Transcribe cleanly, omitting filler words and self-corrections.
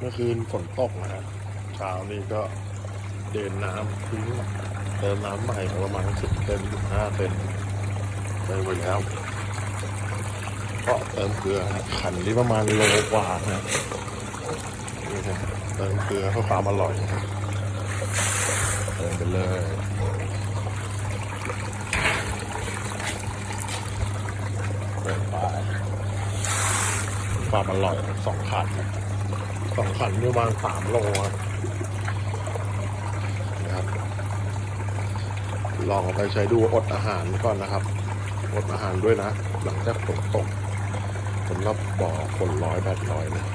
เมื่อคืนฝนตกนะฮะเช้านี้ก็เดินน้ำทิ้งเติมน้ำใหม่ประมาณ10 เซน15 เซนเติมไปแล้วก็เติมเกลือขันนี้ประมาณโลกว่านะนี่ฮะเติมเกลือเพื่อความอร่อยเติมไปเลยเติมไปความอร่อย2 ขันประมาณ3 โลนะครับลองเอาไปใช้ดูอดอาหารก่อนนะครับอดอาหารด้วยนะหลังจากฝนตกสำหรับบ่อคน100-800นะ